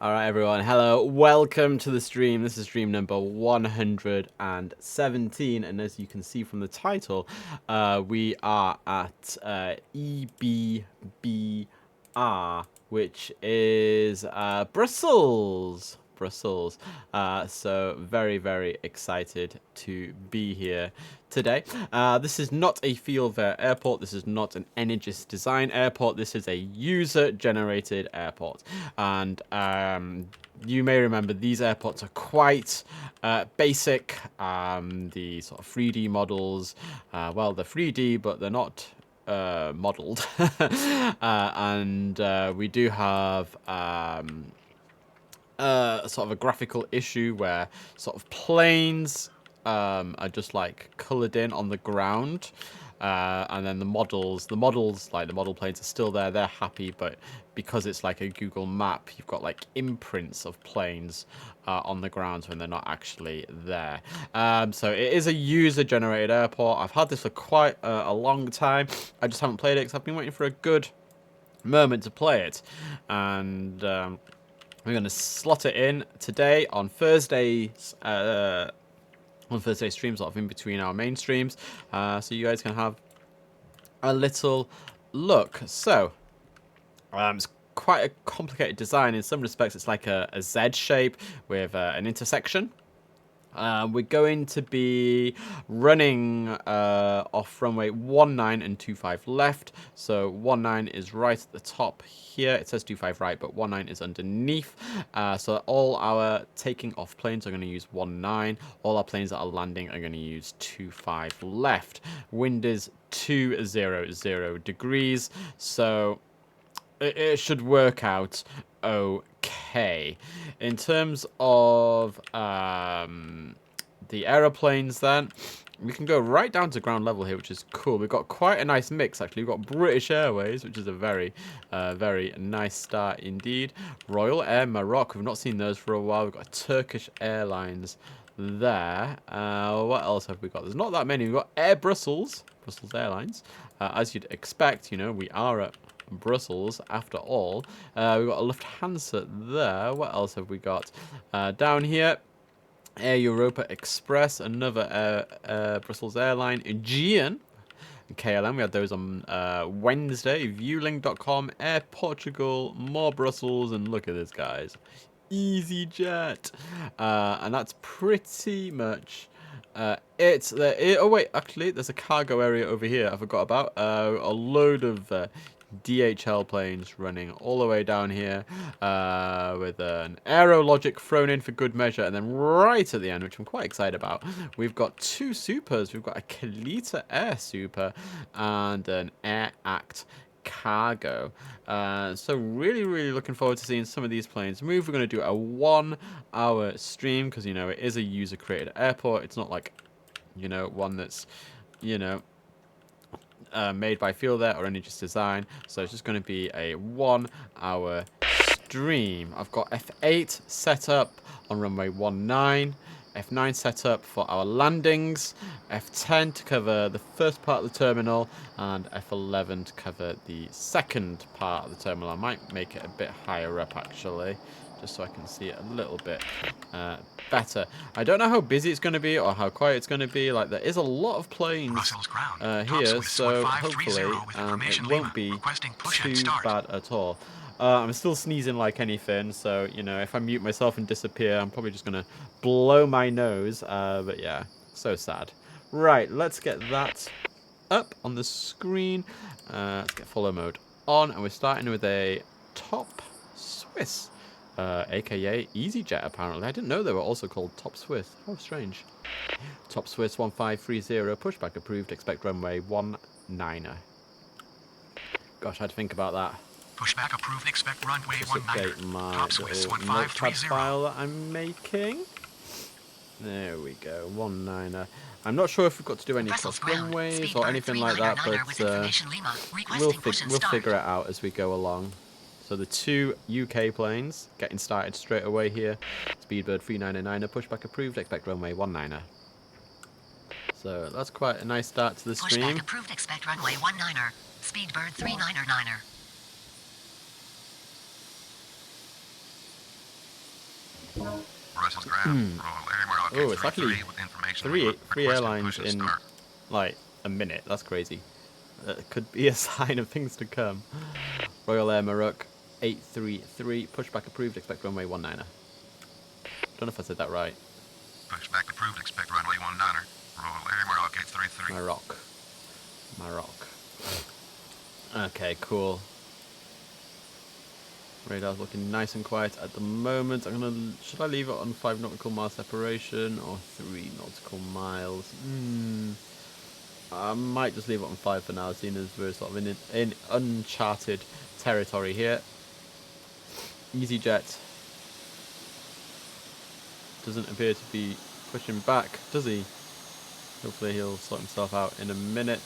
Alright everyone, hello, welcome to the stream. This is stream number 117, and as you can see from the title, we are at EBBR, which is Brussels. So very excited to be here today. This is not a Fieldfare airport. This is not an Energist design airport. This is a user generated airport, and you may remember these airports are quite basic. The sort of 3D models, well, they're 3D, but they're not modeled. And we do have sort of a graphical issue where sort of planes are just like colored in on the ground, and then the models like the model planes are still there. They're happy, but because it's like a Google map, you've got like imprints of planes on the ground when they're not actually there. So it is a user generated airport. I've had this for quite a long time. I just haven't played it because I've been waiting for a good moment to play it, and we're going to slot it in today on Thursdays, Thursday streams, sort of in between our main streams, so you guys can have a little look. So, it's quite a complicated design. In some respects, it's like a Z shape with an intersection. We're going to be running off runway 19 and 25 left. So 19 is right at the top here. It says 25 right, but 19 is underneath. So all our taking off planes are going to use 19. All our planes that are landing are going to use 25 left. Wind is 200 degrees. So it should work out okay. In terms of the aeroplanes, then we can go right down to ground level here, which is cool. We've got quite a nice mix, actually. We've got British Airways, which is a very nice start indeed. Royal Air Maroc, we've not seen those for a while. We've got Turkish Airlines there. What else have we got? There's not that many. We've got Air Brussels Airlines. As you'd expect, you know, we are at Brussels after all. We've got a Lufthansa there. What else have we got? Down here, Air Europa Express, another Brussels airline. Aegean, KLM, we had those on Wednesday. Vueling.com, Air Portugal, more Brussels, and look at this, guys. EasyJet. And that's pretty much it. Oh wait, actually, there's a cargo area over here I forgot about. A load of DHL planes running all the way down here, with an Aerologic thrown in for good measure, and then right at the end, which I'm quite excited about, we've got two supers. We've got a Kalita Air Super and an Air Act Cargo. So really looking forward to seeing some of these planes move. We're going to do a 1 hour stream because, you know, it is a user created airport. It's not like, you know, one that's, you know, made by Fieldfare or Energist design. So it's just going to be a 1 hour stream. I've got F8 set up on runway 19, F9 set up for our landings, F10 to cover the first part of the terminal, and F11 to cover the second part of the terminal. I might make it a bit higher up, actually, just so I can see it a little bit better. I don't know how busy it's going to be or how quiet it's going to be. Like, there is a lot of planes here, so hopefully it won't be too bad at all. I'm still sneezing like anything, so, you know, if I mute myself and disappear, I'm probably just going to blow my nose. But yeah, so sad. Right, let's get that up on the screen. Let's get follow mode on, and we're starting with a Top Swiss, aka EasyJet, apparently. I didn't know they were also called Top Swiss. How strange. Top Swiss 1530, pushback approved, expect runway 19. Gosh, I had to think about that. Pushback approved, expect runway 19. Update my Top Swiss little notepad file that I'm making. There we go, 19. I'm not sure if we've got to do any cross runways or anything like that, but we'll figure it out as we go along. So the two UK planes getting started straight away here. Speedbird 399er, pushback approved, expect runway 19. So that's quite a nice start to the stream. Pushback approved, expect runway 19er. Speedbird 399er. Brussels ground. Royal Air Morocco Oh, it's actually 833 with information three requesting airlines push and in start. like a minute. That's crazy. That could be a sign of things to come. Royal Air Maroc 833 pushback approved. Expect runway 19er. Don't know if I said that right. Pushback approved. Expect runway 19er. Royal Air Morocco 833. Maroc. Okay, cool. Radar's looking nice and quiet at the moment. Should I leave it on 5 nautical mile separation or 3 nautical miles? I might just leave it on 5 for now, seeing as we're sort of in uncharted territory here. EasyJet doesn't appear to be pushing back, does he? Hopefully he'll sort himself out in a minute.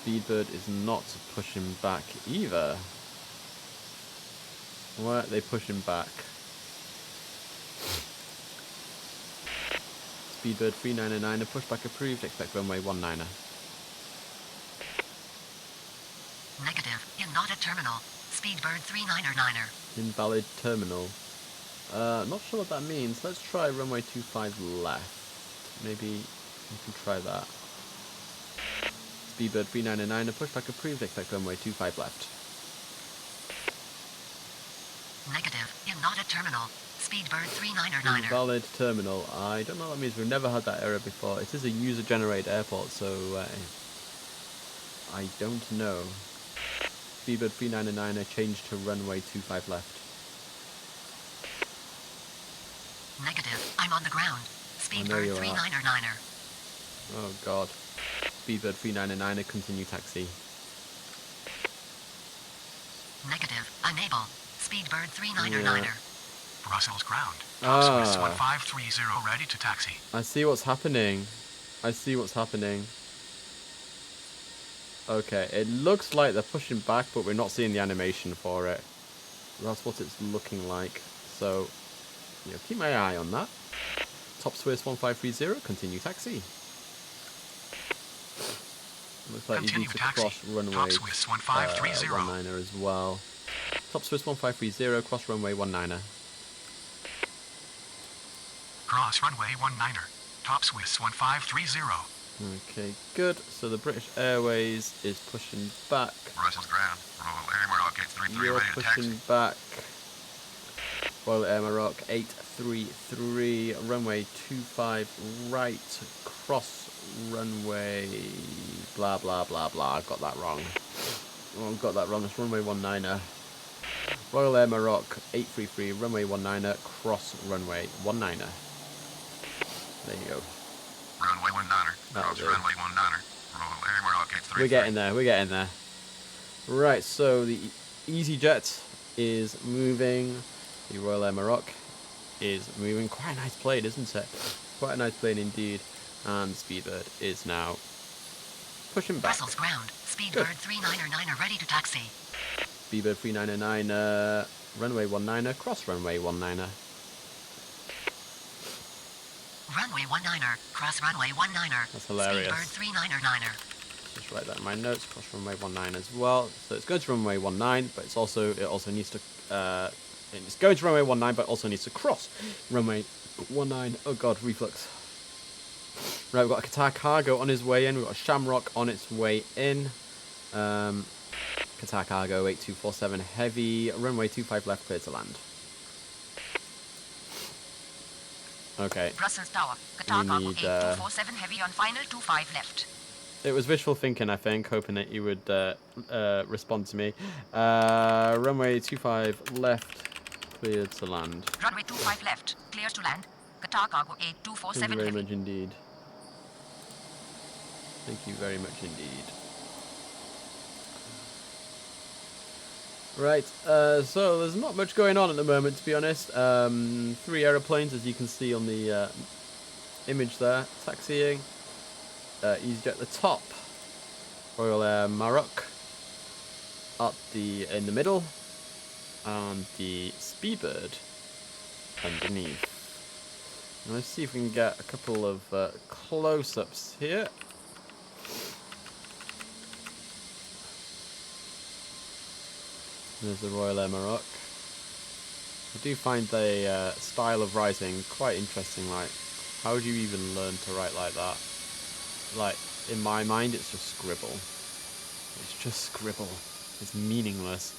Speedbird is not pushing back either. Why aren't they pushing back? Speedbird 399, a pushback approved. Expect runway 19er. Negative. In not at terminal. Speedbird 399er. Invalid terminal. Not sure what that means. Let's try runway 25 left. Maybe we can try that. Speedbird 399, a pushback approved. Expect runway 25 left. Negative. In not at terminal. Speedbird 399er. Invalid terminal. I don't know what that means. We've never had that error before. It is a user-generated airport, so I don't know. Speedbird 399 changed to runway 25 left. Negative. I'm on the ground. I know Speedbird you are. 399er. Oh god. Speedbird 399 continue taxi. Negative. Unable. Speedbird 399er. Brussels ground. Ah. Swiss 1530 ready to taxi. I see what's happening. I see what's happening. Okay, it looks like they're pushing back, but we're not seeing the animation for it. That's what it's looking like. So, you know, keep my eye on that. Top Swiss 1530, continue taxi. Looks like you need to cross runway Top Swiss 1530. 19er as well. Top Swiss 1530, cross runway 19er. Cross runway 19er. Top Swiss 1530. Okay, good. So the British Airways is pushing back. Brussels ground. Royal Air Morocco 833 You're ready to taxi. pushing back. Royal Air Maroc 833, runway 25 right, cross runway, blah blah blah blah. I've got that wrong. Oh, I've got that wrong. It's runway 19er. Royal Air Maroc 833, runway 19er, cross runway 19er. There you go. Runway 19er. Cross That'll do. runway 19er. Royal Air Morocco 833. We're getting there. We're getting there. Right. So the EasyJet is moving. The Royal Air Maroc is moving. Quite a nice plane, isn't it? Quite a nice plane indeed. And Speedbird is now pushing back. Brussels ground. Speedbird 399er ready to taxi. Speedbird 399, runway 19er, cross runway 19er. Runway 19er. Cross runway 19er. That's hilarious. Speedbird 399er. Just write that in my notes. Cross runway 19 as well. So it's going to runway 19, but it also needs to it's going to runway 19, but also needs to cross runway 19. Oh god, reflux. Right, we've got a Qatar cargo on his way in. We've got a Shamrock on its way in. Qatar cargo 8247 heavy. Runway 25 left, clear to land. Okay. Brussels Tower. Qatar We cargo need, 8247 heavy on final 25 left. It was wishful thinking, I think, hoping that you would respond to me. Runway 25 left, cleared to land. Runway 25 left. Clear to land. Qatar cargo Thank you 8247 very heavy. much indeed. Thank you very much indeed. Right, so there's not much going on at the moment, to be honest. 3 aeroplanes, as you can see on the image there, taxiing. EasyJet at the top. Royal Air Maroc in the middle. And the Speedbird underneath. Let's see if we can get a couple of close-ups here. There's the Royal Air Maroc. I do find the style of writing quite interesting. Like, how would you even learn to write like that? Like, in my mind, it's just scribble. It's just scribble. It's meaningless.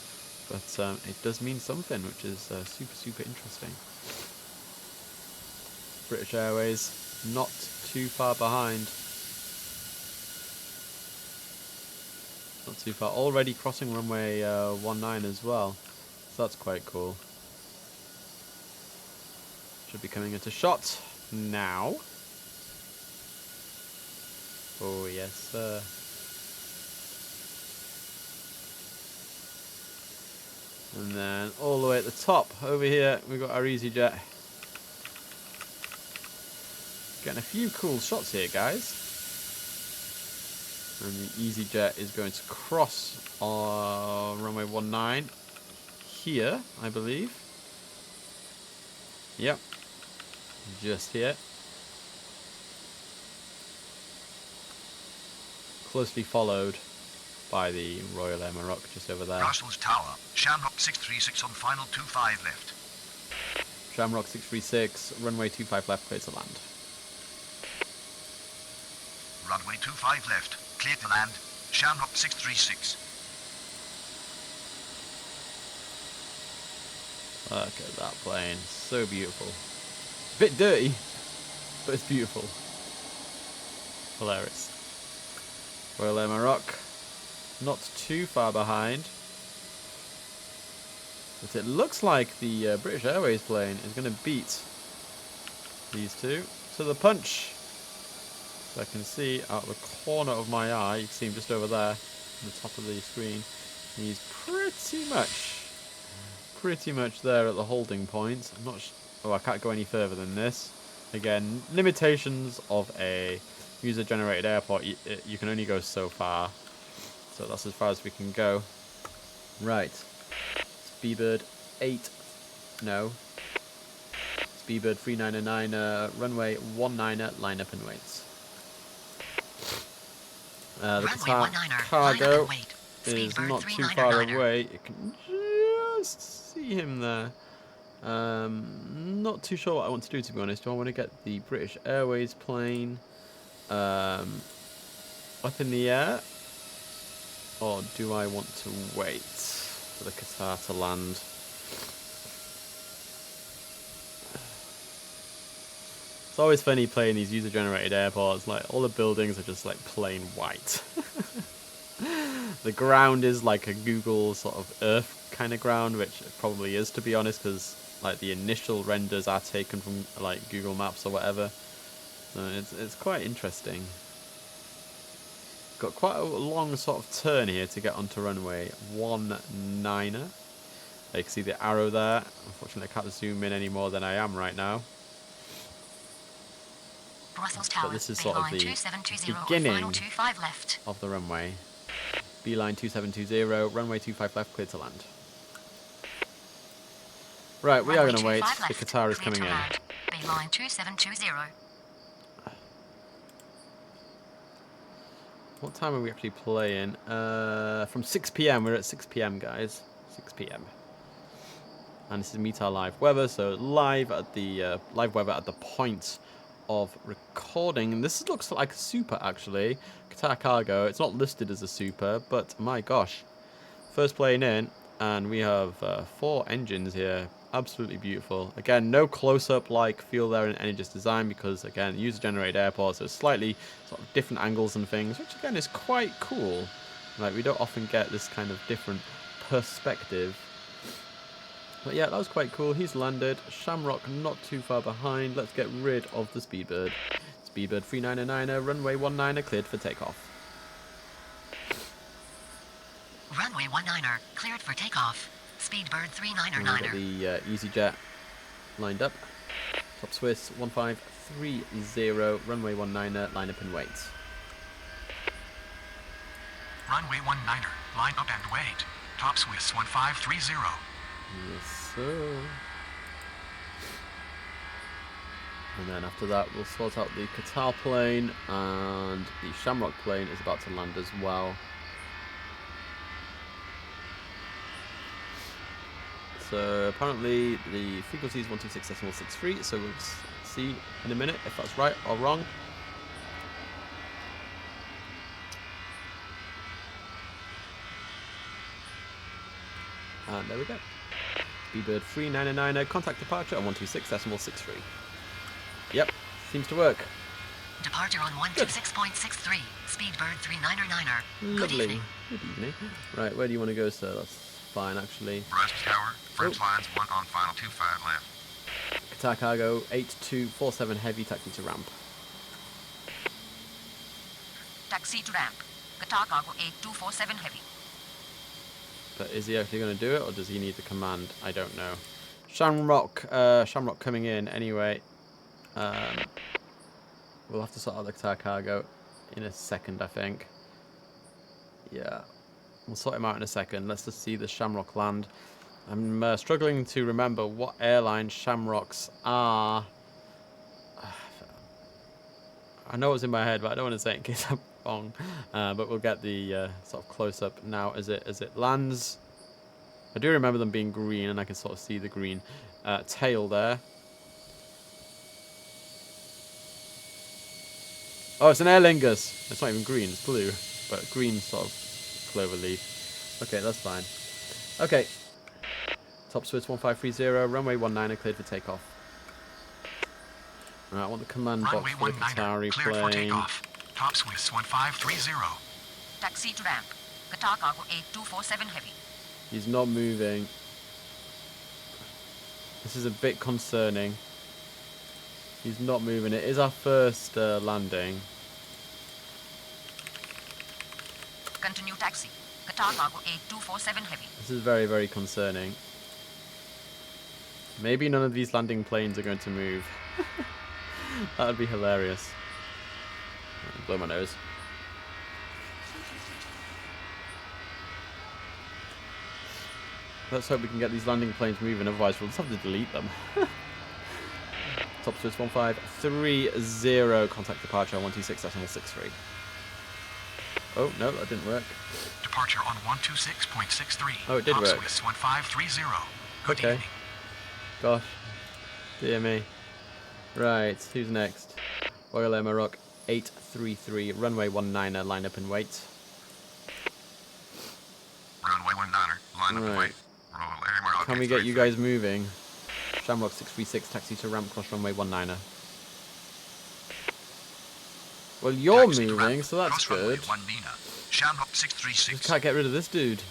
But it does mean something, which is super, super interesting. British Airways, not too far behind. Not too far. Already crossing runway 19 as well. So that's quite cool. Should be coming into shot now. Oh, yes, sir. And then all the way at the top, over here, we've got our EasyJet. Getting a few cool shots here, guys. And the EasyJet is going to cross runway 19 here, I believe. Yep. Just here. Closely followed by the Royal Air Maroc just over there. Parcels Tower, Shamrock 636 on final 25 left. Shamrock 636, runway 25 left, clear to land. Runway 25 left, clear to land. Shamrock 636. Look at that plane, so beautiful. Bit dirty, but it's beautiful. Hilarious. Royal Air Maroc, not too far behind. But it looks like the British Airways plane is going to beat these two to the punch. So I can see out the corner of my eye, you can see him just over there on the top of the screen. He's pretty much there at the holding point. I'm not oh, I can't go any further than this. Again, limitations of a user-generated airport. You can only go so far. So that's as far as we can go. Right. Speedbird 8. No. Speedbird 399, runway 19, line up and wait. The Qatar cargo is not too far away. You can just see him there. Not too sure what I want to do, to be honest. Do I want to get the British Airways plane up in the air? Or do I want to wait for the Qatar to land? It's always funny playing these user-generated airports. Like, all the buildings are just like plain white. The ground is like a Google sort of Earth kind of ground, which it probably is, to be honest, because like the initial renders are taken from like Google Maps or whatever. So it's quite interesting. Got quite a long sort of turn here to get onto runway 19. You can see the arrow there. Unfortunately, I can't zoom in any more than I am right now. But this is sort of the beginning of the runway. Beeline 2720, runway 25 left, clear to land. Right, we are going to wait. The Qatar is coming in. Beeline 2720. What time are we actually playing? From 6 PM. We're at 6 PM, guys. 6 PM. And this is METAR live weather, so live at the live weather at the point of recording. And this looks like a super, actually. Qatar cargo. It's not listed as a super, but my gosh, first plane in, and we have 4 engines here. Absolutely beautiful. Again, no close-up like feel there in any just design, because again, user-generated airports, so slightly sort of different angles and things, which again is quite cool. Like, we don't often get this kind of different perspective. But yeah, that was quite cool. He's landed. Shamrock not too far behind. Let's get rid of the Speedbird. Speedbird 399, runway 19, cleared for takeoff. Runway 19, cleared for takeoff. Speedbird 399er. The EasyJet lined up. Top Swiss 1530, runway 19, line up and wait. Runway 19er, line up and wait. Top Swiss 1530. Yes, sir. And then after that, we'll sort out the Qatar plane, and the Shamrock plane is about to land as well. So apparently the frequency is 126.63, so we'll see in a minute if that's right or wrong. And there we go. EBBR 3999, contact departure on 126.63. Yep, seems to work. Departure on 126.63. Speedbird 3999er. Good Lovely. evening. Good evening. Right, where do you want to go, sir? That's fine, actually. Brest Tower, French lines 1 on final 25 left. Qatar Cargo 8247 heavy, taxi to ramp. Taxi to ramp. Qatar Cargo 8247 heavy. But is he actually going to do it, or does he need the command? I don't know. Shamrock coming in anyway. We'll have to sort out the Qatar Cargo in a second, I think. Yeah, we'll sort him out in a second. Let's just see the Shamrock land. I'm struggling to remember what airline Shamrocks are. I know it's in my head, but I don't want to say it in case I'm wrong. But we'll get the sort of close up now as it lands. I do remember them being green, and I can sort of see the green tail there. Oh, it's an Aer Lingus. It's not even green, it's blue, but green sort of clover leaf. Okay, that's fine. Okay. Top Swiss 1530, runway 19er cleared for takeoff. Alright, I want the command Runway box for the 19er, Qatari cleared for plane. takeoff. Top Swiss 1530. Taxi to ramp. Qatar Cargo 8247 heavy. He's not moving. This is a bit concerning. He's not moving. It is our first landing. Continue taxi. Qatar Cargo 8247 heavy. This is very, very concerning. Maybe none of these landing planes are going to move. That would be hilarious. Blow my nose. Let's hope we can get these landing planes moving, otherwise we'll just have to delete them. Top Swiss 1530, contact departure on 126.63. Oh, no, that didn't work. Departure on 126.63. Oh, it did Top work. Swiss 1530. Good Okay. evening. Gosh. Dear me. Right, who's next? Royal Air Maroc 833, runway 19er, line up and wait. Runway 19er, line up and Right. wait. Royal Air Maroc Can we get you 833. guys moving? Shamrock 636, taxi to ramp, cross runway 19er. Well, you're Taxi to moving, ramp, so that's cross runway good. 19er. Shamrock Just 636. can't get rid of this dude.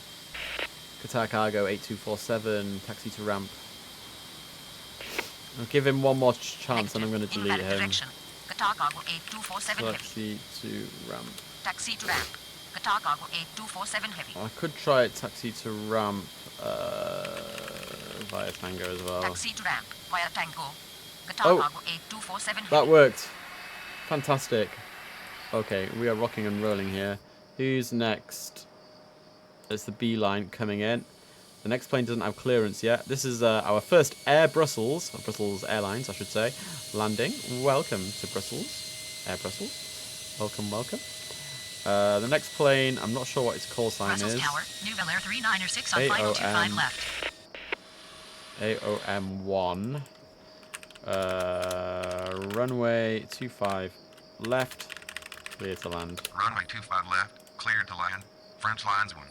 Qatar Cargo 8247, taxi to ramp. I'll give him one more chance and I'm going to delete Invalid him. direction. Qatar Cargo 8247 heavy. Taxi to ramp. Taxi to ramp. Qatar Cargo 8247 heavy. I could try taxi to ramp via Tango as well. Taxi to ramp via Tango. Qatar Oh. Cargo 8247 heavy. That worked. Fantastic. Okay, we are rocking and rolling here. Who's next? It's the B line coming in. The next plane doesn't have clearance yet. This is our first Air Brussels, or Brussels Airlines, I should say, landing. Welcome to Brussels. Air Brussels. Welcome, welcome. The next plane, I'm not sure what its call sign Brussels is. Tower, New Bel-Air 396 on final 25 left. AOM1. Runway 25 left. Clear to land. Runway 25 left, cleared to land. French lines 1.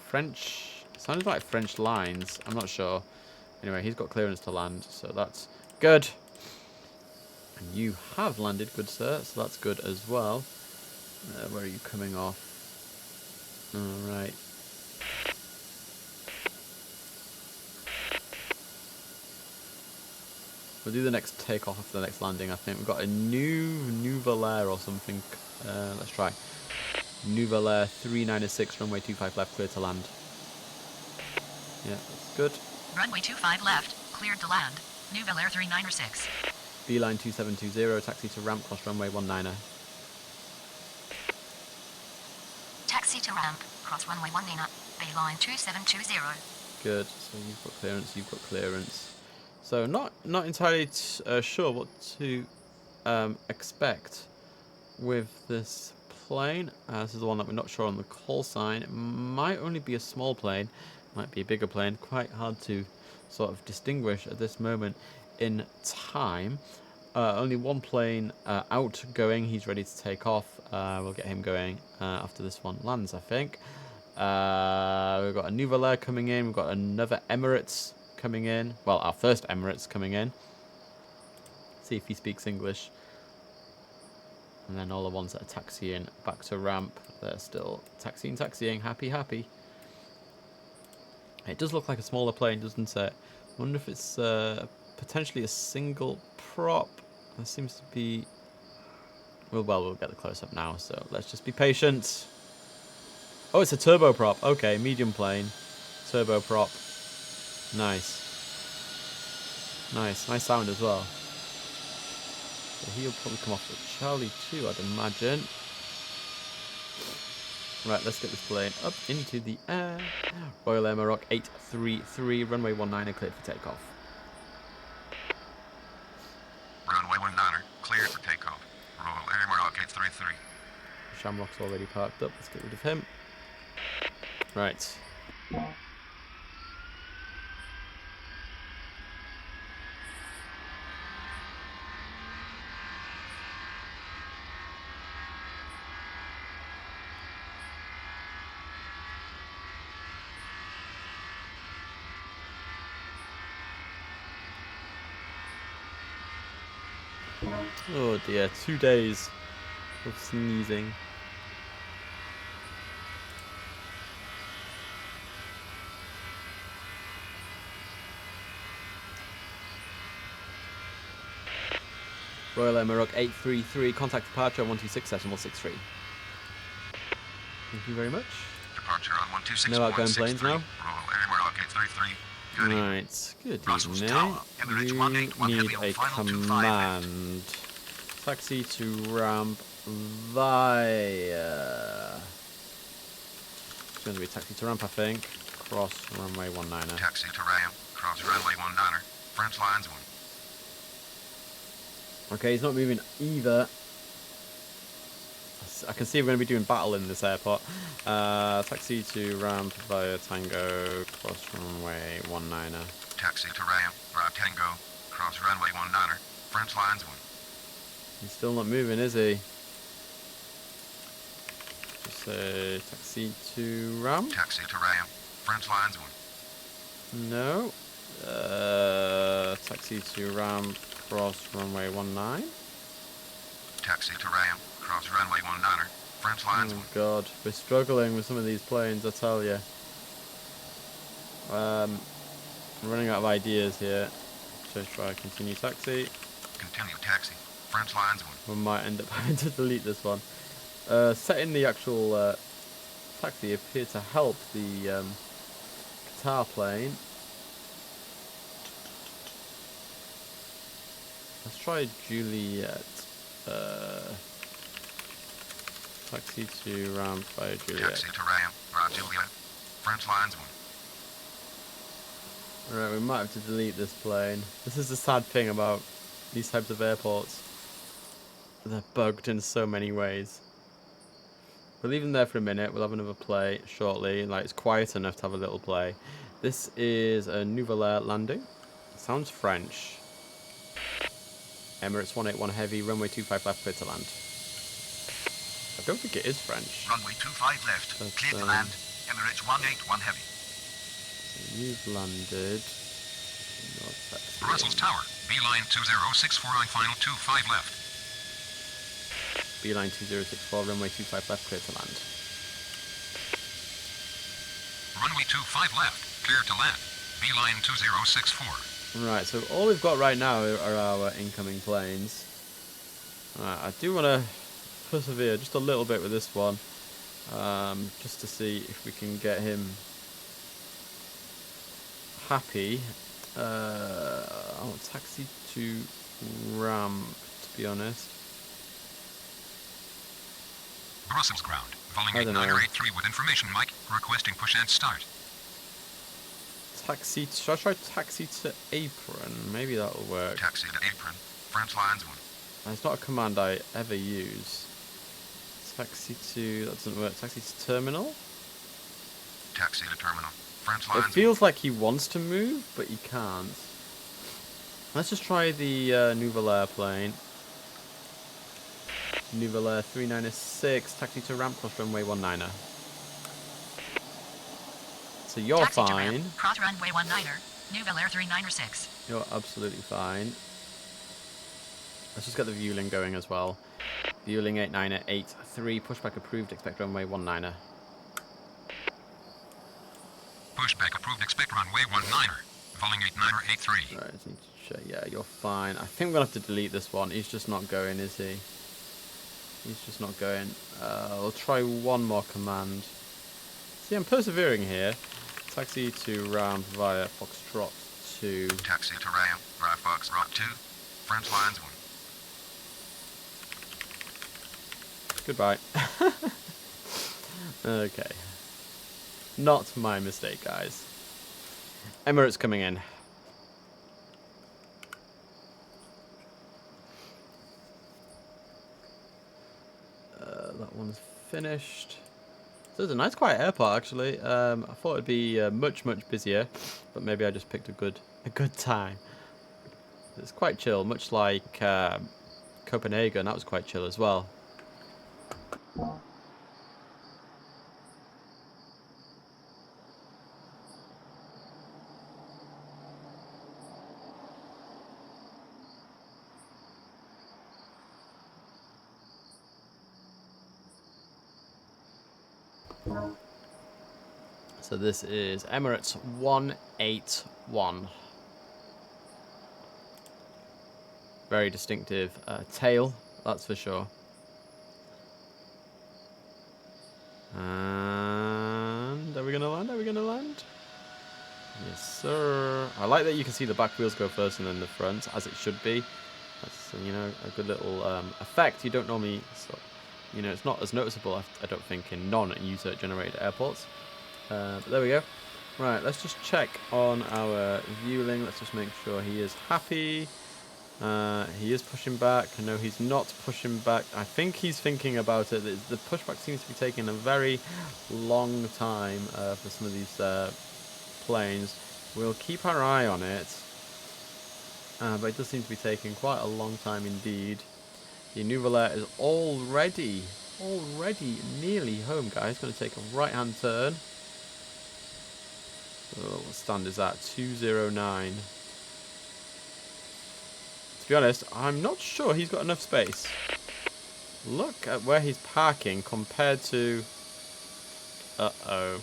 French. Sounded like French lines. I'm not sure. Anyway, he's got clearance to land, so that's good. And you have landed, good sir, so that's good as well. Where are you coming off? Alright. We'll do the next takeoff after the next landing, I think. We've got a new Valère or something. Let's try. New Valère 396, runway 25 left, clear to land. Yeah, that's good. Runway 25 left, cleared to land. New Bel-Air 396. B-line 2720, taxi to ramp, cross runway 19er. Taxi to ramp, cross runway 19, Bayline 2720. Good. So you've got clearance. You've got clearance. So not entirely sure what to expect with this plane. This is the one that we're not sure on the call sign. It might only be a small plane. Might be a bigger plane. Quite hard to sort of distinguish at this moment in time. Only one plane outgoing. He's ready to take off. We'll get him going after this one lands, I think. We've got a Nouvelle coming in. We've got another Emirates coming in. Well, our first Emirates coming in. See if he speaks English. And then all the ones that are taxiing back to ramp. They're still taxiing. Happy. It does look like a smaller plane, doesn't it? I wonder if it's potentially a single prop. There seems to be... Well, we'll get the close-up now, so let's just be patient. Oh, it's a turboprop. Okay, medium plane. Turboprop. Nice. Nice sound as well. So he'll probably come off with Charlie too, I'd imagine. Right, let's get this plane up into the air. Royal Air Maroc 833, runway 19 cleared for takeoff. Runway 19, cleared for takeoff. Royal Air Maroc 833. Shamrock's already parked up. Let's get rid of him. Right. Oh dear, 2 days of sneezing. Royal Air Maroc 833, contact departure 126.163. Thank you very much. Departure on 126.163. No outgoing planes now. Royal Air Maroc 833. Good evening. Right, good Brussels evening. Tower, Emirates You 181 need heavy on a final 25. command. Taxi to ramp via... It's going to be taxi to ramp, I think. Cross runway 19. Taxi to ramp, cross runway 19. French lines 1. Okay, he's not moving either. I can see we're going to be doing battle in this airport. Taxi to ramp via Tango, cross runway 19. Taxi to ramp, via Tango, cross runway 19. French lines 1. He's still not moving, is he? Just say taxi to ramp. Taxi to ramp, French lines 1. No. Taxi to ramp, cross runway 19. Taxi to ramp, cross runway 19. French lines 1. Oh god, we're struggling with some of these planes, I tell you. I'm running out of ideas here. Just try continue taxi. Continue taxi, French lines 1. We might end up having to delete this one. Setting the actual taxi appeared to help the Qatar plane. Let's try Juliet. Taxi to ramp via Juliet. Taxi to ramp, via Juliet. French lines 1. Right, we might have to delete this plane. This is the sad thing about these types of airports. They're bugged in so many ways. We'll leave them there for a minute. We'll have another play shortly. Like, it's quiet enough to have a little play. This is a Nouvelle landing. Sounds French. Emirates 181 heavy, runway 25 left, clear to land. I don't think it is French. Runway 25 left, That's, clear to land. Emirates 181 heavy. So you've landed. Your taxi. Brussels Tower, beeline 2064 on final 25 left. Beeline 2064, runway 25 left, clear to land. Runway 25 left, clear to land. Beeline 2064. Right, so all we've got right now are our incoming planes. Right, I do want to persevere just a little bit with this one, just to see if we can get him happy. Oh, taxi to ramp, to be honest. Brussels ground, I Vulling don't know. 8983 with information mic, requesting push and start. Taxi, should I try taxi to apron? Maybe that'll work. Taxi to apron, French lines 1. It's not a command I ever use. Taxi to, that doesn't work. Taxi to terminal? Taxi to terminal, French It lines. feels like he wants to move, but he can't. Let's just try the Nouvel airplane. Nouvel Air 396, taxi to ramp, cross runway 19er. So you're Taxi to fine. ramp, cross runway 19er, Nouvelle Air 396. You're absolutely fine. Let's just get the viewing going as well. Viewing 89er 83, pushback approved, expect runway 19er. Pushback approved. Expect runway 19er. Following 89er 83. Right, I just need to check. Yeah, you're fine. I think we're going to have to delete this one. He's just not going, is he? He's just not going. We'll try one more command. See, I'm persevering here. Taxi to ramp via Foxtrot 2. Taxi to ramp via Foxtrot 2. French lines 1. Goodbye. Okay. Not my mistake, guys. Emirates coming in. That one's finished. So it's a nice quiet airport, actually. I thought it'd be much busier, but maybe I just picked a good time. It's quite chill, much like Copenhagen. That was quite chill as well. So this is Emirates 181. Very distinctive tail, that's for sure. And are we gonna land? Are we gonna land? Yes, sir. I like that you can see the back wheels go first and then the front, as it should be. That's, you know, a good little effect. You don't normally, you know, it's not as noticeable, I don't think, in non-user generated airports. But there we go. Right, let's just check on our viewing. Let's just make sure he is happy. He is pushing back. No, he's not pushing back. I think he's thinking about it. The pushback seems to be taking a very long time for some of these planes. We'll keep our eye on it. But it does seem to be taking quite a long time indeed. The Nouvelle Air is already nearly home, guys. Going to take a right-hand turn. Oh, what stand is that? 209. To be honest, I'm not sure he's got enough space. Look at where he's parking compared to... Uh-oh.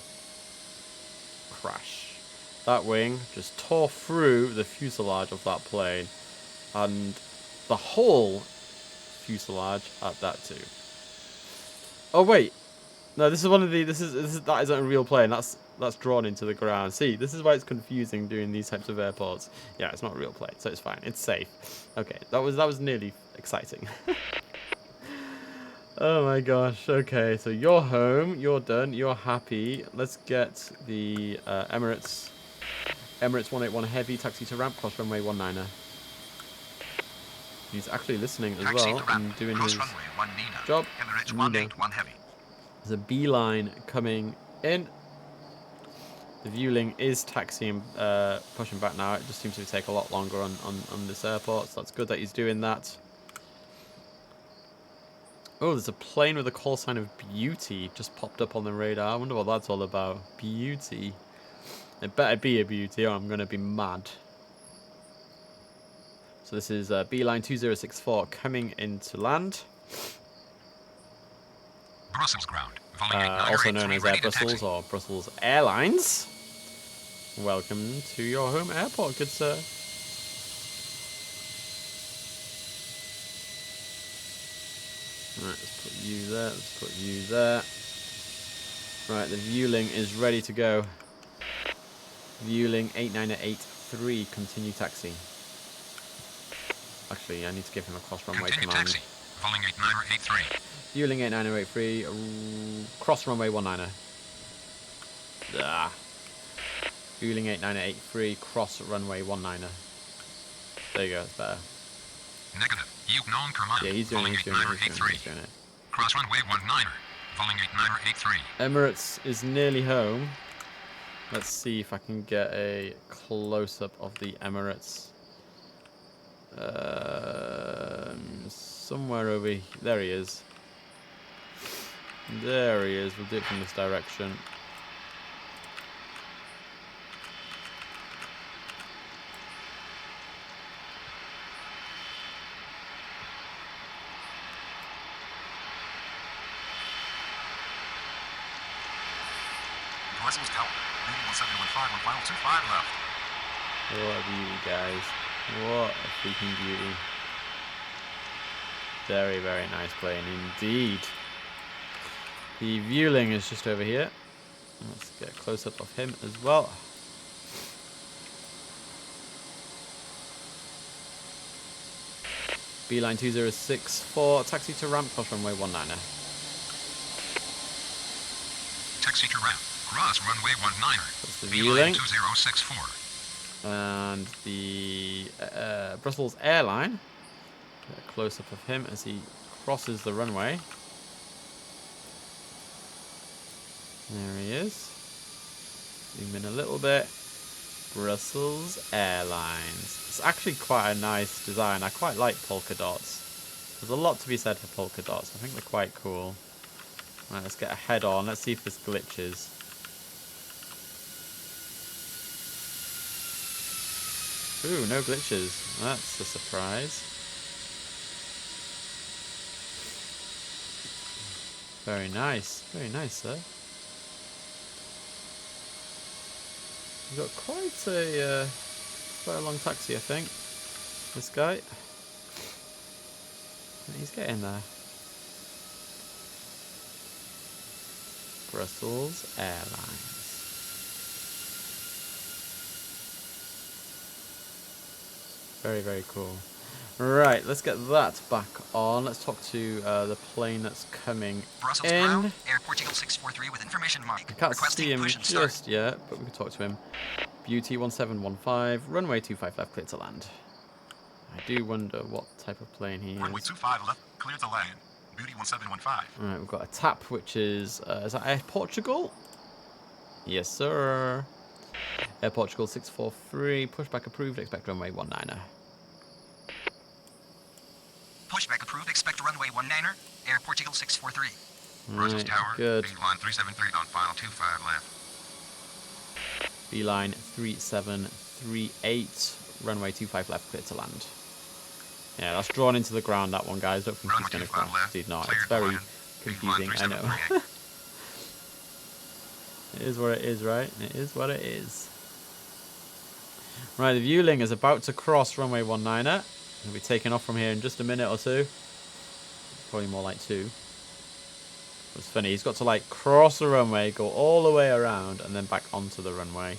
Crash. That wing just tore through the fuselage of that plane. And the whole fuselage at that too. Oh, wait. No, this is one of the... That isn't a real plane. That's drawn into the ground. See, this is why it's confusing doing these types of airports. Yeah, it's not a real plane, so it's fine. It's safe. Okay, that was nearly exciting. Oh my gosh. Okay, so you're home. You're done. You're happy. Let's get the Emirates 181 heavy taxi to ramp, cross runway 19er. He's actually listening as Taxi well to ramp, and doing cross his runway 19er. job. Emirates 181 heavy. There's a beeline coming in. The viewing is taxiing, pushing back now. It just seems to take a lot longer on this airport, so that's good that he's doing that. Oh, there's a plane with a call sign of Beauty just popped up on the radar. I wonder what that's all about. Beauty. It better be a beauty or I'm going to be mad. So this is Beeline 2064 coming into land. Brussels ground. Also known as Air Brussels or Brussels Airlines. Welcome to your home airport, good sir. Right, let's put you there, let's put you there. Right, the viewing is ready to go. Viewing 89883, continue taxi. Actually, I need to give him a cross runway Continue command. taxi. Following 8983. Viewing 89083, cross runway 19er. Ah. Viewing 8983, cross runway 19er. There you go, it's better. Negative. You non-command. Yeah, he's doing it, he's doing it, he's doing it. Cross runway 19er. Following 8983. Emirates is nearly home. Let's see if I can get a close-up of the Emirates. Somewhere over here. There he is. There he is. We'll do it from this direction. Brussels Tower. Leading 1715 on final 25 left. What a beauty, guys. What a freaking beauty. Very, very nice playing indeed. The viewling is just over here. Let's get a close-up of him as well. Beeline 2064, taxi to ramp, cross runway 19er. Taxi to ramp. Cross runway 19er. That's the Beeline viewling. 2064. And the Brussels airline. Get a close-up of him as he crosses the runway. There he is. Zoom in a little bit. Brussels Airlines. It's actually quite a nice design. I quite like polka dots. There's a lot to be said for polka dots. I think they're quite cool. Right, let's get a head on. Let's see if this glitches. Ooh, no glitches. That's a surprise. Very nice. Very nice, sir. We've got quite a long taxi, I think. This guy. He's getting there. Brussels Airlines. Very, very cool. Right, let's get that back on. Let's talk to the plane that's coming Brussels in. ground, Air Portugal 643 with information mark. I can't Requesting see him push and just start. yet, but we can talk to him. Beauty 1715, runway 25 left, clear to land. I do wonder what type of plane he Runway is. 25 left. Clear to land. Beauty 1715. Alright, we've got a tap, which is that Air Portugal? Yes, sir. Air Portugal 643, pushback approved, expect runway 19er. Pushback approved. Expect runway 19er. Air Portugal 643. Brussels Right, Tower. good. Beeline 373 on final 25 left. Beeline 3738, runway 25 left, clear to land. Yeah, that's drawn into the ground, that one, guys. Don't think Runway he's going to 25 crash. left, He's not. cleared It's to very land. confusing, I know. 3738. It is what it is, right? It is what it is. Right, the viewling is about to cross runway 19er. He'll be taking off from here in just a minute or two. Probably more like 2. It's funny, he's got to like cross the runway, go all the way around, and then back onto the runway.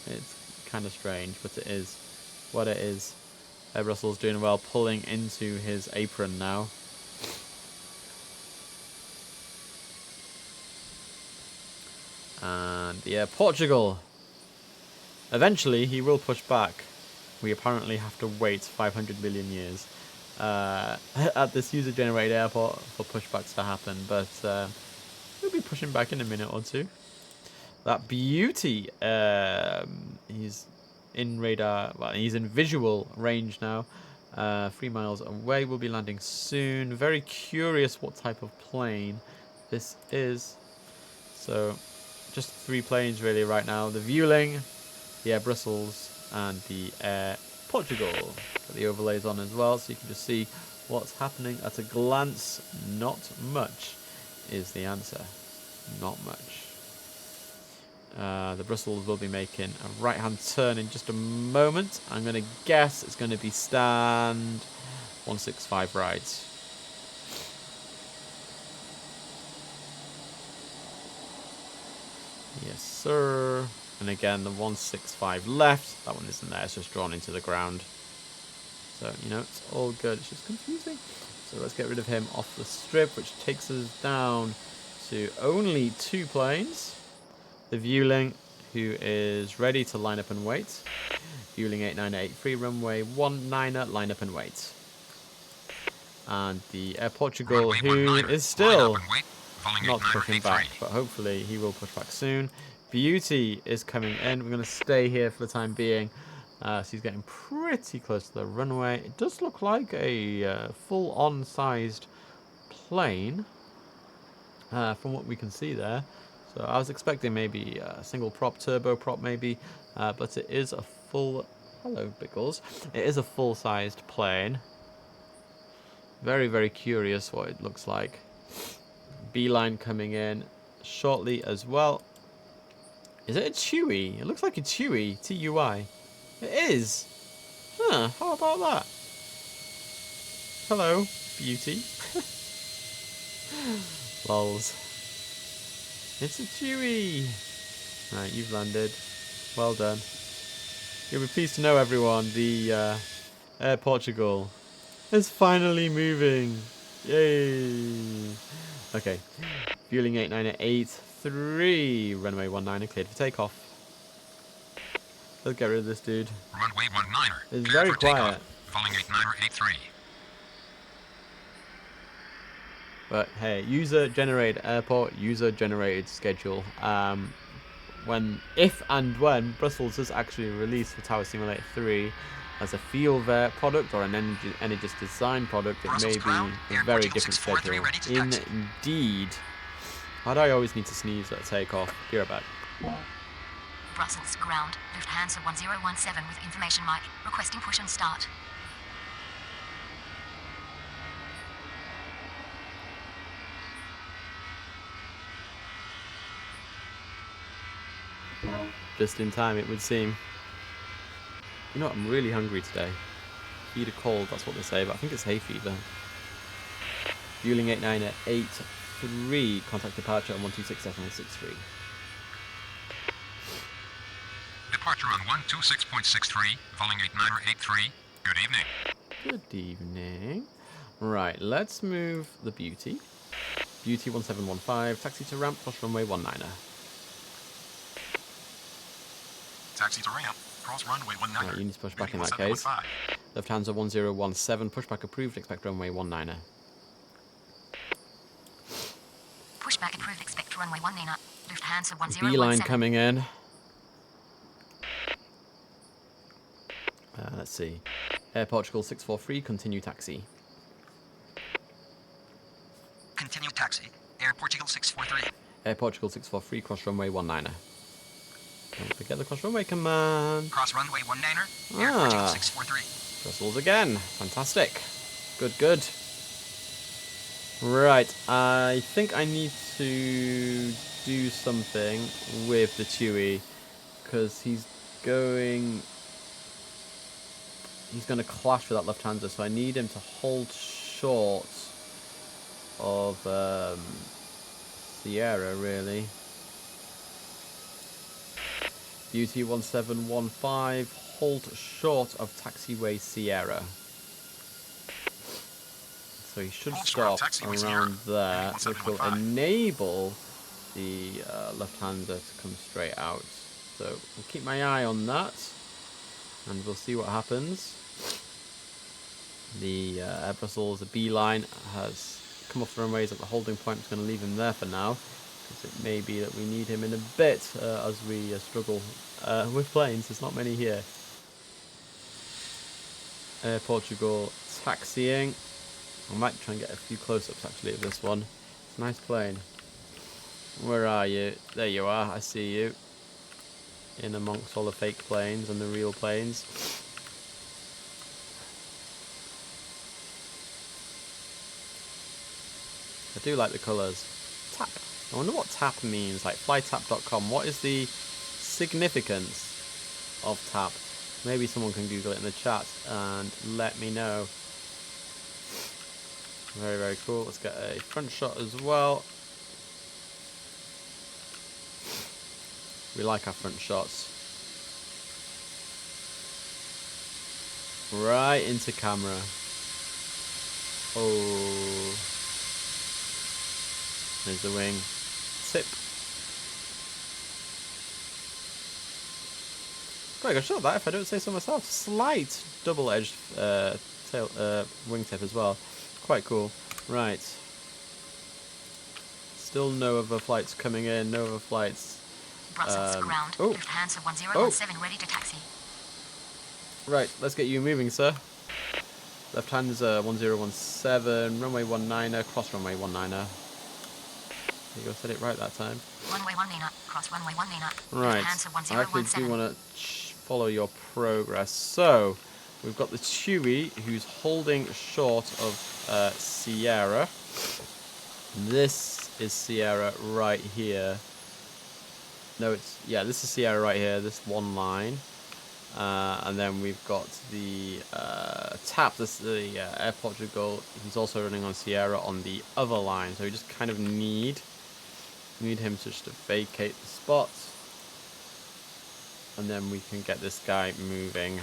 It's kind of strange, but it is what it is. Air Brussels doing well, pulling into his apron now. And yeah, Portugal. Eventually, he will push back. We apparently have to wait 500 million years at this user-generated airport for pushbacks to happen, but we'll be pushing back in a minute or two. That beauty, he's in radar, well, he's in visual range now. 3 miles away, we'll be landing soon. Very curious what type of plane this is. So, just 3 planes really right now. The viewling, the Air Brussels, and the Air Portugal. Got the overlays on as well, so you can just see what's happening at a glance. Not much is the answer. Not much. The Brussels will be making a right-hand turn in just a moment. I'm going to guess it's going to be stand 165 right. Yes, sir. And again, the 165 left. That one isn't there. It's just drawn into the ground. So, you know, it's all good. It's just confusing. So let's get rid of him off the strip, which takes us down to only 2 planes. The viewling, who is ready to line up and wait. Viewling 8983, runway 19er, line up and wait. And the Air Portugal, Runway who 19er, is still line up and wait. Following not pushing 8983. back, but hopefully he will push back soon. Beauty is coming in. We're going to stay here for the time being. So he's getting pretty close to the runway. It does look like a full-on sized plane from what we can see there. So I was expecting maybe a single prop, turbo prop maybe, but it is a full... Hello, Bickles. It is a full-sized plane. Very, very curious what it looks like. Beeline coming in shortly as well. Is it a Chewy? It looks like a Chewy. T-U-I. It is. Huh, how about that? Hello, beauty. Lols. It's a Chewy. Right, you've landed. Well done. You'll be pleased to know, everyone, the Air Portugal is finally moving. Yay. Okay. Fueling 8983. Runway 19 cleared for takeoff. Let's get rid of this dude. Runway 19er. It's cleared very for takeoff. quiet. Following 8983. But hey, user-generated airport, user-generated schedule. If and when Brussels is actually released for Tower Simulator 3 as a FieldVer product or an Energis design product, it Brussels may ground, be a Air very Portugal different 643 schedule. ready to taxi. Indeed. Why do I always need to sneeze at takeoff? Be right back. Brussels ground, Lufthansa 1017 with information mic, requesting push and start. Just in time, it would seem. You know what? I'm really hungry today. Feed a cold, that's what they say, but I think it's hay fever. Fueling 8983. Contact departure on 126.63. Departure on 126.63. Following 8983. Good evening. Good evening. Right, let's move the Beauty. Beauty 1715. Taxi to ramp, cross runway 19er. Taxi to ramp. Cross runway 19er. Right, you need to push back in Reading that case. 1715. Lufthansa 1017. Pushback approved. Expect runway 19er. Pushback approved, expect runway 19. Lufthansa 1017. Beeline coming in. Let's see. Air Portugal 643. Continue taxi. Continue taxi. Air Portugal 643. Air Portugal 643. Cross runway 19er. Don't forget the cross runway command. Cross runway 19er. Air Portugal 643. Brussels again. Fantastic. Good, good. Right. I think I need to do something with the Chewy because he's going to clash with that Lufthansa, so I need him to hold short of Sierra, really. Beauty 1715, hold short of taxiway Sierra. So he should Hold short of stop taxiway around Sierra. there, which will 1715. enable the Lufthansa to come straight out. So we'll keep my eye on that, and we'll see what happens. The Air Brussels, the Beeline, has come off the runways at the holding point. I'm just going to leave him there for now, because it may be that we need him in a bit as we struggle with planes. There's not many here. Air Portugal taxiing. I might try and get a few close-ups actually of this one. It's a nice plane. Where are you? There you are. I see you. In amongst all the fake planes and the real planes. I do like the colours. Tap. I wonder what tap means. Like flytap.com. What is the significance of tap? Maybe someone can Google it in the chat and let me know. Very, very cool. Let's get a front shot as well. We like our front shots. Right into camera. Oh. There's the wing. Tip. Quite a good shot that, if I don't say so myself. Slight double-edged wingtip as well. Quite cool. Right. Still no other flights coming in. No other flights Brussels ground. Oh, Lufthansa 1017 ready to taxi. right. Let's get you moving, sir. Lufthansa 1017, runway 19er, cross runway 19er. There you go, said it right that time. Runway 19er, cross runway 19er. Right, Lufthansa I actually do 1017. want to follow your progress. So, we've got the Chewy, who's holding short of Sierra. This is Sierra right here. No, yeah, this is Sierra right here, this one line. And then we've got the TAP, this is the Air Portugal. He's also running on Sierra on the other line, so we just kind of need him to just vacate the spot, and then we can get this guy moving.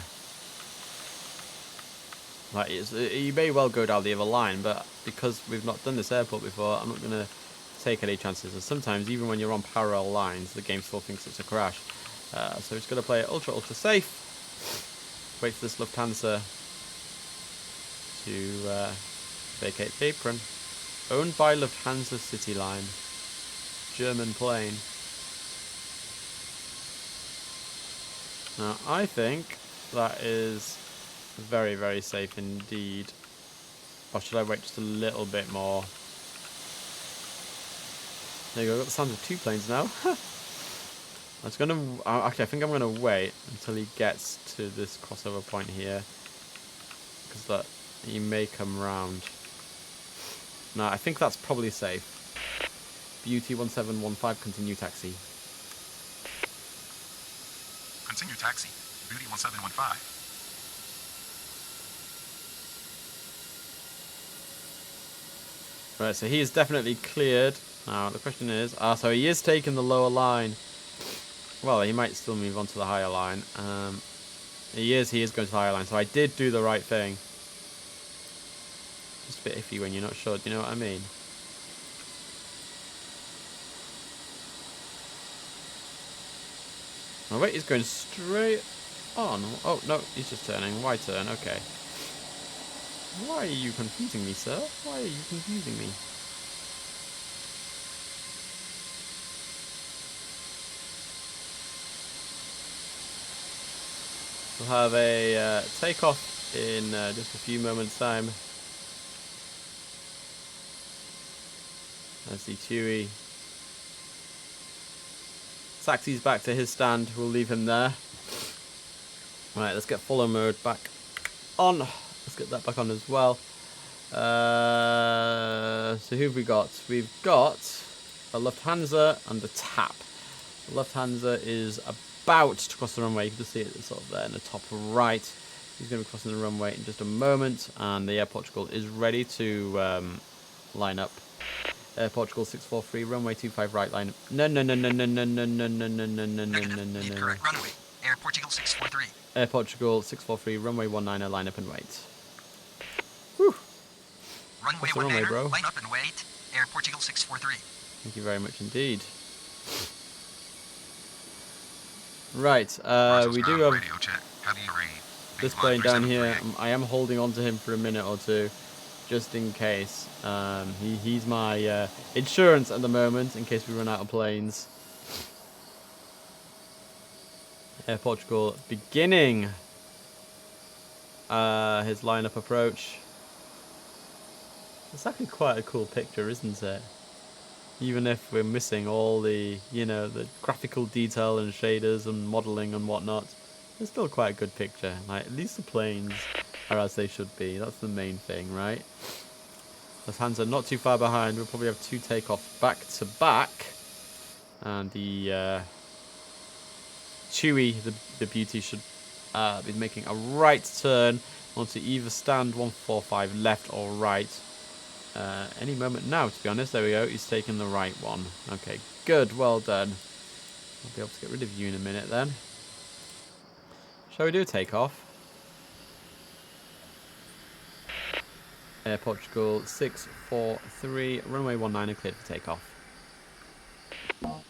Like, you may well go down the other line, but because we've not done this airport before, I'm not going to take any chances. And sometimes, even when you're on parallel lines, the game still thinks it's a crash. So it's going to play it ultra safe. Wait for this Lufthansa to vacate the apron. Owned by Lufthansa City Line. German plane. Now, I think that is very, very safe indeed. Or should I wait just a little bit more? There you go, I've got the sound of 2 planes now. Actually, I think I'm gonna wait until he gets to this crossover point here, because he may come round. No, I think that's probably safe. Beauty 1715, continue taxi. Continue taxi. Beauty 1715. Right, so he is definitely cleared. Now the question is, so he is taking the lower line. Well, he might still move on to the higher line. He is going to the higher line, so I did do the right thing. Just a bit iffy when you're not sure, do you know what I mean? Oh wait, he's going straight on. Oh no, he's just turning. Why turn? Okay. Why are you confusing me, sir? Why are you confusing me? We'll have a takeoff in just a few moments' time. There's the Chewy. Taxi's back to his stand. We'll leave him there. Right, let's get follow mode back on. Let's get that back on as well. So who have we got? We've got a Lufthansa and a TAP. The Lufthansa is about to cross the runway. You can just see it sort of there in the top right. He's going to be crossing the runway in just a moment, and the Air Portugal is ready to line up. Air Portugal 643, runway 25 right, line up. No. Correct runway. Air Portugal 643. Air Portugal 643, runway 19er, line up and wait. Whew. Runway 19er, bro? line up and wait. Air Portugal 643. Thank you very much indeed. Right, we do have Radio check. How do you read? this plane down here. I am holding on to him for a minute or two, just in case. He's my insurance at the moment, in case we run out of planes. Air Portugal beginning his lineup approach. It's actually quite a cool picture, isn't it? Even if we're missing all the, the graphical detail and shaders and modelling and whatnot, it's still quite a good picture. Like, at least the planes are as they should be. That's the main thing, right? Lufthansa not too far behind. We'll probably have 2 takeoffs back to back. And the Chewy, the beauty, should be making a right turn onto either stand 145 left or right. Any moment now, to be honest. There we go. He's taking the right one. Okay, good. Well done. I'll be able to get rid of you in a minute then. Shall we do a takeoff? Air Portugal 643, runway 19er cleared for takeoff. Runway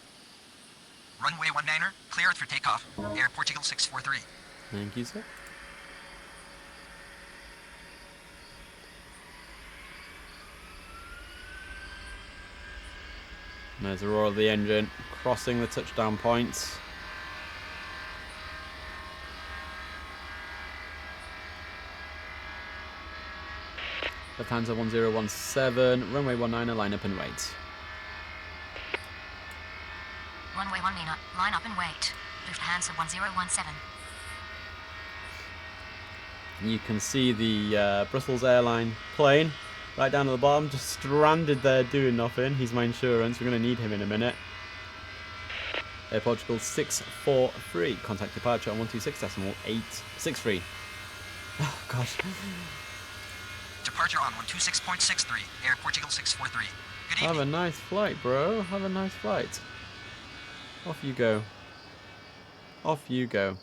19er, cleared for takeoff. Air Portugal 643. Thank you, sir. And there's the roar of the engine crossing the touchdown point. Lufthansa 1017, runway 19, line up and wait. Runway 19, line up and wait. Lufthansa 1017. You can see the Brussels airline plane right down at the bottom, just stranded there doing nothing. He's my insurance. We're going to need him in a minute. Air Portugal 643. Contact departure on 126.863. Oh, gosh. Departure on 126.63, Air Portugal 643. Good Have evening. a nice flight, bro. Have a nice flight. Off you go. Off you go.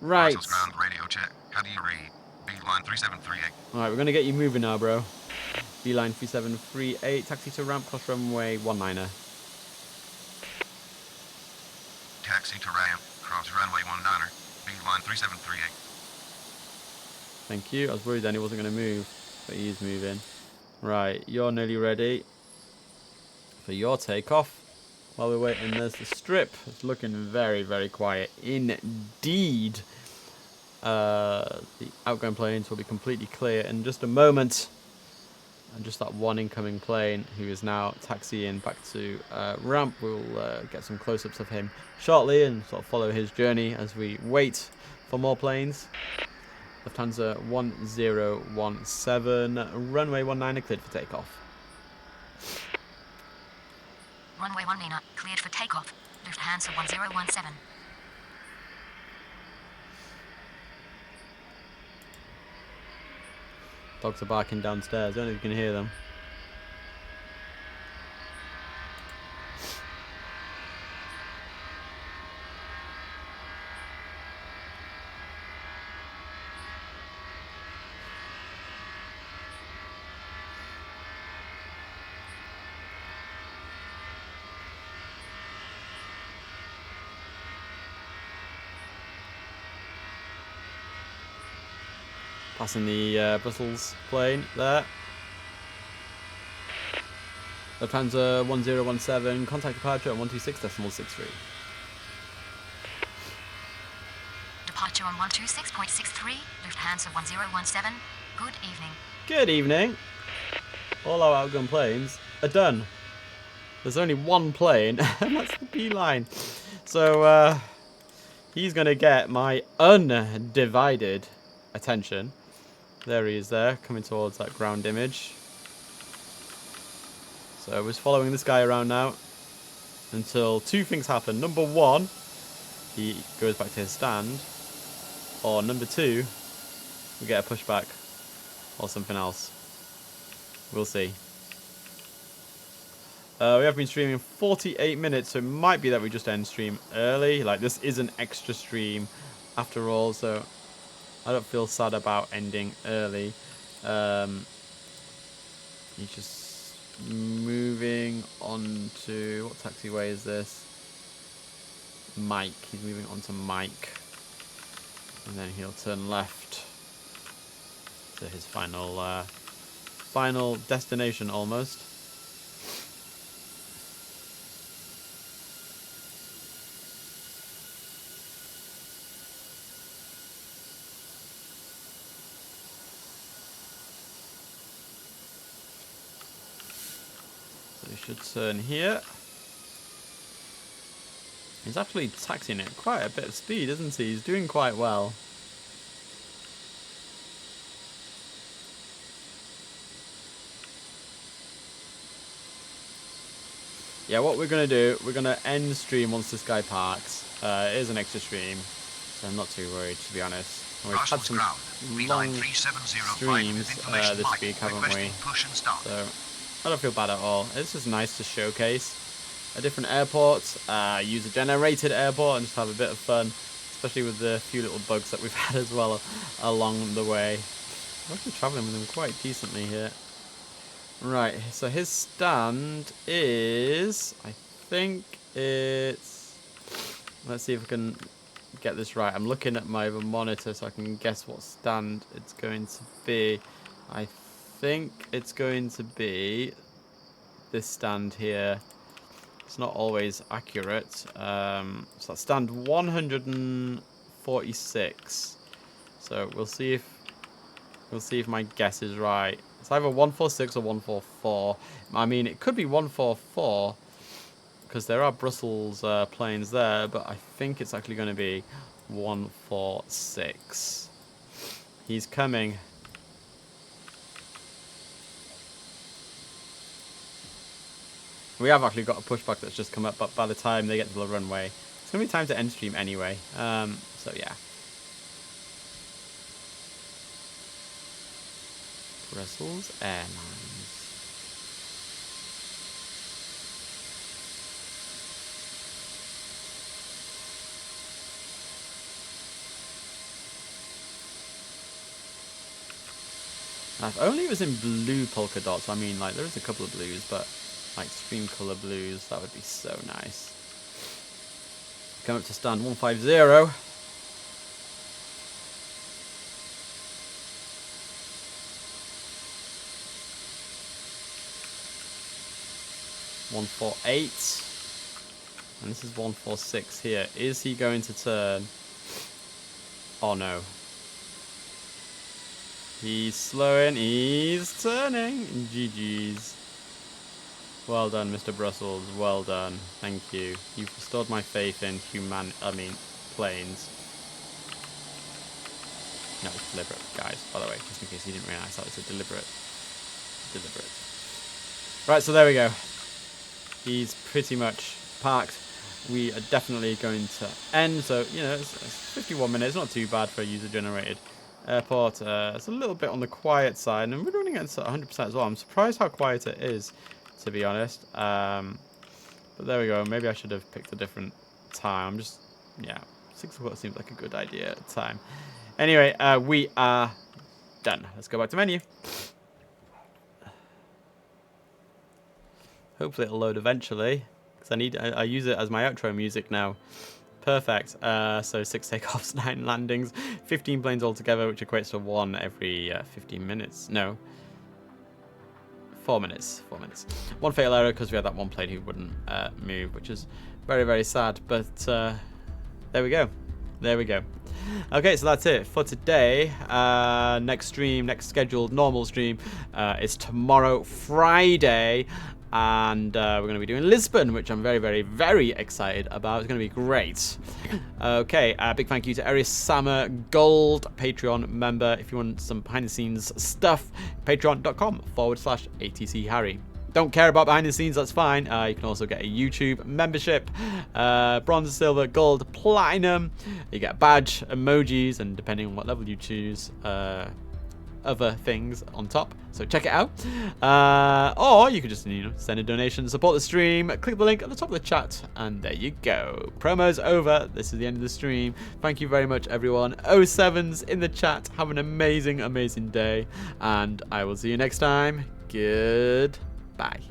Right. Parcels ground radio check. How do you read? B-line 3738. Alright, we're going to get you moving now, bro. B-line 3738. Taxi to ramp, cross runway 19er. Taxi to ramp. Cross runway 19er. B-line 3738. Thank you. I was worried then he wasn't going to move, but he is moving. Right, you're nearly ready for your takeoff. While we're waiting, there's the strip. It's looking very, very quiet indeed. The outgoing planes will be completely clear in just a moment. And just that one incoming plane who is now taxiing back to ramp. We'll get some close-ups of him shortly and sort of follow his journey as we wait for more planes. Lufthansa 1017, runway 19 cleared for takeoff. Runway 19, cleared for takeoff. Lufthansa 1017. Dogs are barking downstairs. I don't know if you can hear them. Passing the Brussels plane there. Lufthansa 1017, contact departure on 126.63. Departure on 126.63, Lufthansa 1017. Good evening. Good evening. All our outgoing planes are done. There's only one plane, and that's the B-line. So he's going to get my undivided attention. There he is there, coming towards that ground image. So I was following this guy around now until two things happen. Number one, he goes back to his stand. Or number two, we get a pushback or something else. We'll see. We have been streaming 48 minutes, so it might be that we just end stream early. Like, this is an extra stream after all, so I don't feel sad about ending early. He's just moving on to... What taxiway is this? Mike. He's moving on to Mike. And then he'll turn left to his final destination almost. So he should turn here. He's actually taxiing at quite a bit of speed, isn't he? He's doing quite well. Yeah, what we're going to do, we're going to end stream once this guy parks. It is an extra stream, so I'm not too worried, to be honest. And we've had some long streams this week, haven't we? So I don't feel bad at all. It's just nice to showcase a different airport, use a generated airport, and just have a bit of fun, especially with the few little bugs that we've had as well along the way. We're actually travelling with them quite decently here. Right, so his stand is, I think it's, let's see if I can get this right. I'm looking at my other monitor so I can guess what stand it's going to be. I think it's going to be this stand here. It's not always accurate. So that's stand 146. So we'll see if my guess is right. It's either 146 or 144. I mean, it could be 144 because there are Brussels planes there, but I think it's actually going to be 146. He's coming. We have actually got a pushback that's just come up, but by the time they get to the runway, it's going to be time to end stream anyway. So yeah. Brussels Airlines. Now, if only it was in blue polka dots. I mean, like, there is a couple of blues, but like stream color blues, that would be so nice. Come up to stand 150. (148) and this is 146 here. Is he going to turn? Oh no. He's slowing, he's turning. GG's. Well done, Mr. Brussels. Well done. Thank you. You've restored my faith in planes. No, it's deliberate, guys, by the way, just in case you didn't realise that was a deliberate. Right, so there we go. He's pretty much parked. We are definitely going to end. So, you know, it's 51 minutes. Not too bad for a user-generated airport. It's a little bit on the quiet side, and we're running at 100% as well. I'm surprised how quiet it is, to be honest. But there we go. Maybe I should have picked a different time. Yeah, 6 o'clock seems like a good idea at the time. Anyway, we are done. Let's go back to menu. Hopefully it'll load eventually, because I use it as my outro music now. Perfect. So 6 takeoffs, 9 landings, 15 planes altogether, which equates to 1 every 15 minutes. No. 4 minutes. 4 minutes. 1 fatal error because we had that one plane who wouldn't move, which is very, very sad. But there we go. There we go. Okay, so that's it for today. Next stream, next scheduled normal stream is tomorrow, Friday. And we're going to be doing Lisbon, which I'm very, very, very excited about. It's going to be great. Okay, big thank you to Arius Sama Gold, Patreon member. If you want some behind-the-scenes stuff, patreon.com/ATC Harry. Don't care about behind the scenes, that's fine. You can also get a YouTube membership, bronze, silver, gold, platinum. You get a badge, emojis, and depending on what level you choose, other things on top, so check it out. Or you could just send a donation to support the stream. Click the link at the top of the chat, and there you go. Promo's over. This is the end of the stream. Thank you very much, everyone. 07s in the chat. Have an amazing, amazing day, and I will see you next time. Goodbye.